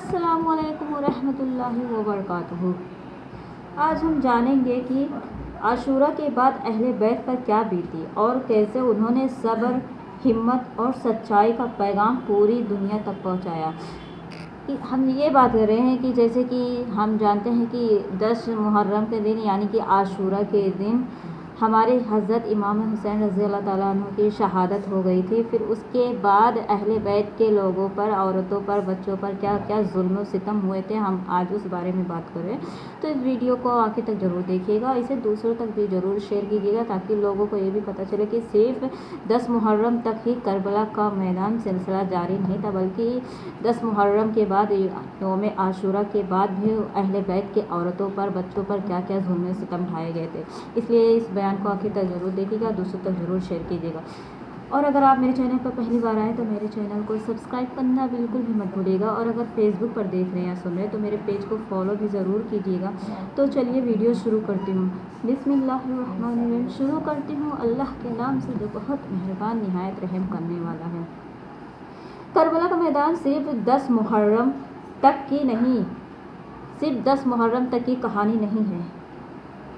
السلام علیکم ورحمۃ اللہ وبرکاتہ۔ آج ہم جانیں گے کہ عاشورہ کے بعد اہل بیت پر کیا بیتی اور کیسے انہوں نے صبر، ہمت اور سچائی کا پیغام پوری دنیا تک پہنچایا۔ ہم یہ بات کر رہے ہیں کہ جیسے کہ ہم جانتے ہیں کہ 10 محرم کے دن یعنی کہ عاشورہ کے دن ہمارے حضرت امام حسین رضی اللہ تعالیٰ عنہ کی شہادت ہو گئی تھی۔ پھر اس کے بعد اہل بیت کے لوگوں پر، عورتوں پر، بچوں پر کیا کیا ظلم و ستم ہوئے تھے، ہم آج اس بارے میں بات کر رہے ہیں۔ تو اس ویڈیو کو آخر تک ضرور دیکھیے گا، اسے دوسروں تک بھی ضرور شیئر کیجیے گا تاکہ لوگوں کو یہ بھی پتہ چلے کہ صرف 10 محرم تک ہی کربلا کا میدان سلسلہ جاری نہیں تھا، بلکہ 10 محرم کے بعد یوم عاشورہ کے بعد بھی اہل بیت کے عورتوں پر، بچوں پر کیا کیا ظلم و ستم ڈھائے گئے تھے۔ اس لیے اس بیان کو آخر تک ضرور دیکھیے گا، دوسروں تک ضرور شیئر کیجیے گا۔ اور اگر آپ میرے چینل پر پہلی بار آئیں تو میرے چینل کو سبسکرائب کرنا بالکل بھی مت بھولیے گا، اور اگر فیس بک پر دیکھ رہے ہیں یا سن رہے ہیں تو میرے پیج کو فالو بھی ضرور کیجیے گا۔ تو چلیے ویڈیو شروع کرتی ہوں۔ بسم اللہ الرحمن الرحیم۔ شروع کرتی ہوں اللہ کے نام سے جو بہت مہربان نہایت رحم کرنے والا ہے۔ کربلا کا میدان صرف 10 محرم تک کی نہیں، صرف 10 محرم تک کی کہانی نہیں ہے،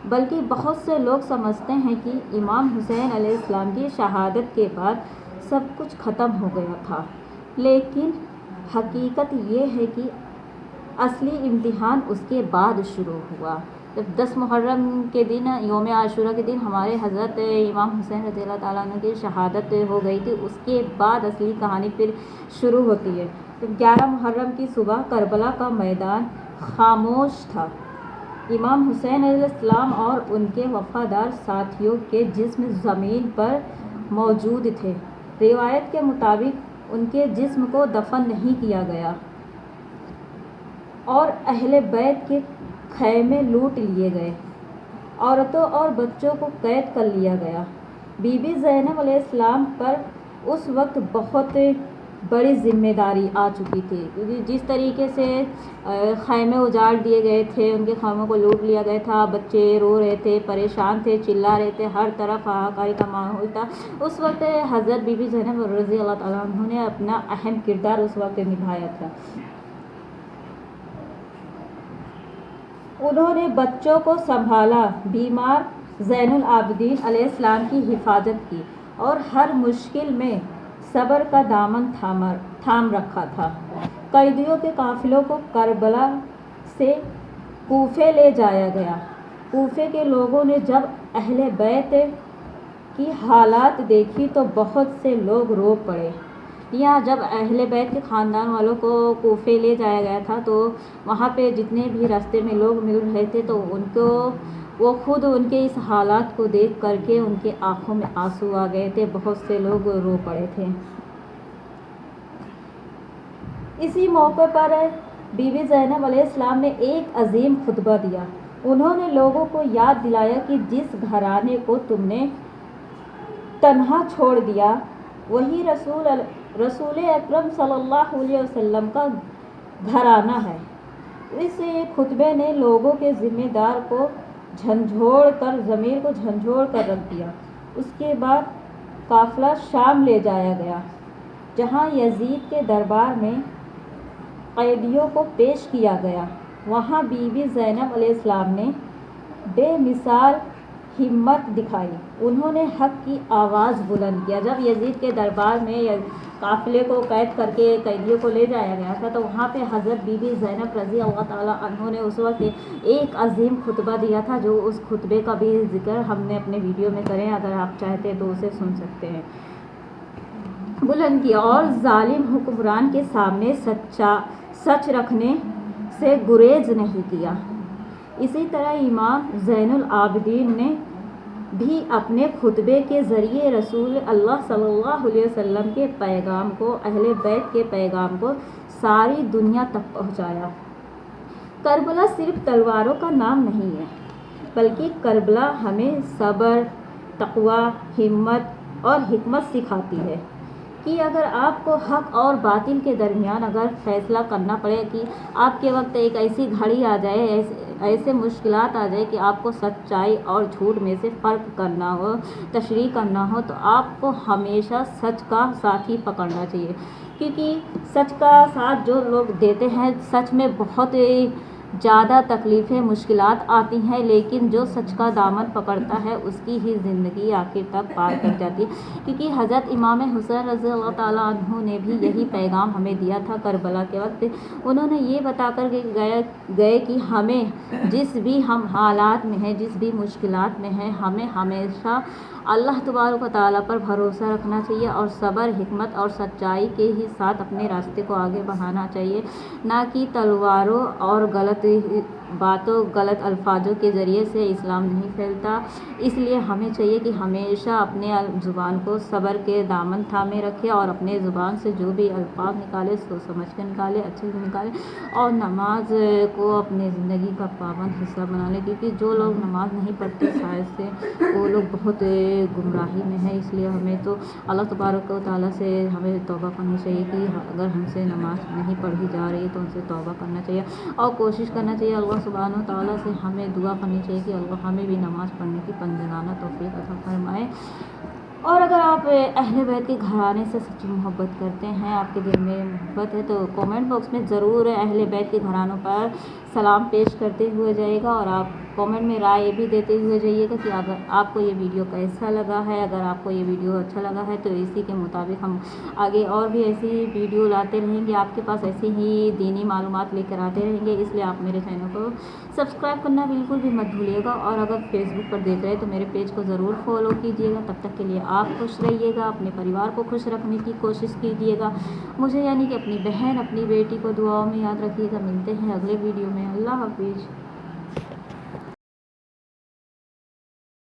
بلکہ بہت سے لوگ سمجھتے ہیں کہ امام حسین علیہ السلام کی شہادت کے بعد سب کچھ ختم ہو گیا تھا، لیکن حقیقت یہ ہے کہ اصلی امتحان اس کے بعد شروع ہوا۔ جب 10 محرم کے دن یوم عاشورہ کے دن ہمارے حضرت امام حسین رضی اللہ تعالیٰ عنہ کی شہادت ہو گئی تھی، اس کے بعد اصلی کہانی پھر شروع ہوتی ہے۔ جب 11 محرم کی صبح کربلا کا میدان خاموش تھا، امام حسین علیہ السلام اور ان کے وفادار ساتھیوں کے جسم زمین پر موجود تھے۔ روایت کے مطابق ان کے جسم کو دفن نہیں کیا گیا اور اہل بیت کے خیمے لوٹ لیے گئے، عورتوں اور بچوں کو قید کر لیا گیا۔ بی بی زینب علیہ السلام پر اس وقت بہت بڑی ذمہ داری آ چکی تھی، کیونکہ جس طریقے سے خیمے اجاڑ دیے گئے تھے، ان کے خیموں کو لوٹ لیا گیا تھا، بچے رو رہے تھے، پریشان تھے، چلا رہے تھے، ہر طرف ہاہاکاری کا ماحول تھا۔ اس وقت حضرت بی بی زینب رضی اللہ تعالیٰ عنہ نے اپنا اہم کردار اس وقت نبھایا تھا۔ انہوں نے بچوں کو سنبھالا، بیمار زین العابدین علیہ السلام کی حفاظت کی اور ہر مشکل میں صبر کا دامن تھام رکھا تھا۔ قیدیوں کے قافلوں کو کربلا سے کوفے لے جایا گیا۔ کوفے کے لوگوں نے جب اہل بیت کی حالات دیکھی تو بہت سے لوگ رو پڑے۔ یہاں جب اہل بیت کے خاندان والوں کو کوفے لے جایا گیا تھا تو وہاں پہ جتنے بھی راستے میں لوگ مل رہے تھے تو وہ خود ان کے اس حالات کو دیکھ کر کے ان کے آنکھوں میں آنسو آ گئے تھے، بہت سے لوگ رو پڑے تھے۔ اسی موقع پر بی بی زینب علیہ السلام نے ایک عظیم خطبہ دیا۔ انہوں نے لوگوں کو یاد دلایا کہ جس گھرانے کو تم نے تنہا چھوڑ دیا وہی رسول اکرم صلی اللہ علیہ وسلم کا گھرانہ ہے۔ اس خطبے نے لوگوں کے ضمیر کو جھنجھوڑ کر رکھ دیا۔ اس کے بعد قافلہ شام لے جایا گیا، جہاں یزید کے دربار میں قیدیوں کو پیش کیا گیا۔ وہاں بی بی زینب علیہ السلام نے بے مثال ہمت دکھائی، انہوں نے حق کی آواز بلند کیا۔ جب یزید کے دربار میں قافلے کو قید کر کے قیدیوں کو لے جایا گیا تھا تو وہاں پہ حضرت بی بی زینب رضی اللہ تعالیٰ عنہ نے اس وقت ایک عظیم خطبہ دیا تھا، جو اس خطبے کا بھی ذکر ہم نے اپنے ویڈیو میں کریں، اگر آپ چاہتے تو اسے سن سکتے ہیں۔ بلند کیا اور ظالم حکمران کے سامنے سچ رکھنے سے گریز نہیں کیا۔ اسی طرح امام زین العابدین نے بھی اپنے خطبے کے ذریعے رسول اللہ صلی اللہ علیہ وسلم کے پیغام کو، اہل بیت کے پیغام کو ساری دنیا تک پہنچایا۔ کربلا صرف تلواروں کا نام نہیں ہے، بلکہ کربلا ہمیں صبر، تقوی، ہمت اور حکمت سکھاتی ہے کہ اگر آپ کو حق اور باطل کے درمیان اگر فیصلہ کرنا پڑے، کہ آپ کے وقت ایک ایسی گھڑی آ جائے، ایسے مشکلات آ جائے کہ آپ کو سچائی اور جھوٹ میں سے فرق کرنا ہو، تشریح کرنا ہو، تو آپ کو ہمیشہ سچ کا ساتھ ہی پکڑنا چاہیے، کیونکہ سچ کا ساتھ جو لوگ دیتے ہیں سچ میں بہت زیادہ تکلیفیں مشکلات آتی ہیں، لیکن جو سچ کا دامن پکڑتا ہے اس کی ہی زندگی آخر تک پار کر جاتی ہے، کیونکہ حضرت امام حسین رضی اللہ تعالیٰ عنہ نے بھی یہی پیغام ہمیں دیا تھا کربلا کے وقت۔ انہوں نے یہ بتا کر گئے کہ ہمیں جس بھی ہم حالات میں ہیں، جس بھی مشکلات میں ہیں، ہمیں ہمیشہ اللہ تبارک و تعالیٰ پر بھروسہ رکھنا چاہیے اور صبر، حکمت اور سچائی کے ہی ساتھ اپنے راستے کو آگے بڑھانا چاہیے، نہ کہ تلواروں اور غلط باتوں، غلط الفاظوں کے ذریعے سے اسلام نہیں پھیلتا۔ اس لیے ہمیں چاہیے کہ ہمیشہ اپنے زبان کو صبر کے دامن تھامے رکھے اور اپنے زبان سے جو بھی الفاظ نکالے سوچ سمجھ کے نکالے، اچھے سے نکالے، اور نماز کو اپنے زندگی کا پابند حصہ بنا لے، کیونکہ جو لوگ نماز نہیں پڑھتے شاید سے وہ لوگ بہت گمراہی میں ہیں۔ اس لیے ہمیں تو اللہ تبارک و تعالیٰ سے ہمیں توبہ کرنی چاہیے کہ اگر ہم سے نماز نہیں پڑھی جا رہی ہے تو ان سے توبہ کرنا چاہیے اور کوشش کرنا چاہیے، اللہ سبحانہ و تعالیٰ سے ہمیں دعا کرنی چاہیے کہ اللہ ہمیں بھی نماز پڑھنے کی بندگانہ توفیق عطا فرمائے۔ اور اگر آپ اہل بیت کے گھرانے سے سچی محبت کرتے ہیں، آپ کے دل میں محبت ہے، تو کومنٹ باکس میں ضرور اہل بیت کے گھرانوں پر سلام پیش کرتے ہوئے جائے گا، اور آپ کومنٹ میں رائے بھی دیتے ہوئے جائیے گا کہ اگر آپ کو یہ ویڈیو کیسا لگا ہے۔ اگر آپ کو یہ ویڈیو اچھا لگا ہے تو اسی کے مطابق ہم آگے اور بھی ایسی ویڈیو لاتے رہیں گے، آپ کے پاس ایسی ہی دینی معلومات لے کر آتے رہیں گے۔ اس لیے آپ میرے چینل کو سبسکرائب کرنا بالکل بھی مت بھولیے گا، اور اگر فیس بک پر دیکھ رہے ہیں تو میرے پیج کو ضرور فالو کیجیے گا۔ تب تک کے لیے آپ خوش رہیے گا، اپنے پریوار کو خوش رکھنے کی کوشش کیجیے گا، مجھے یعنی کہ اپنی بہن، اپنی بیٹی کو دعاؤں میں یاد رکھیے گا۔ ملتے ہیں اگلے ویڈیو میں، اللہ حافظ۔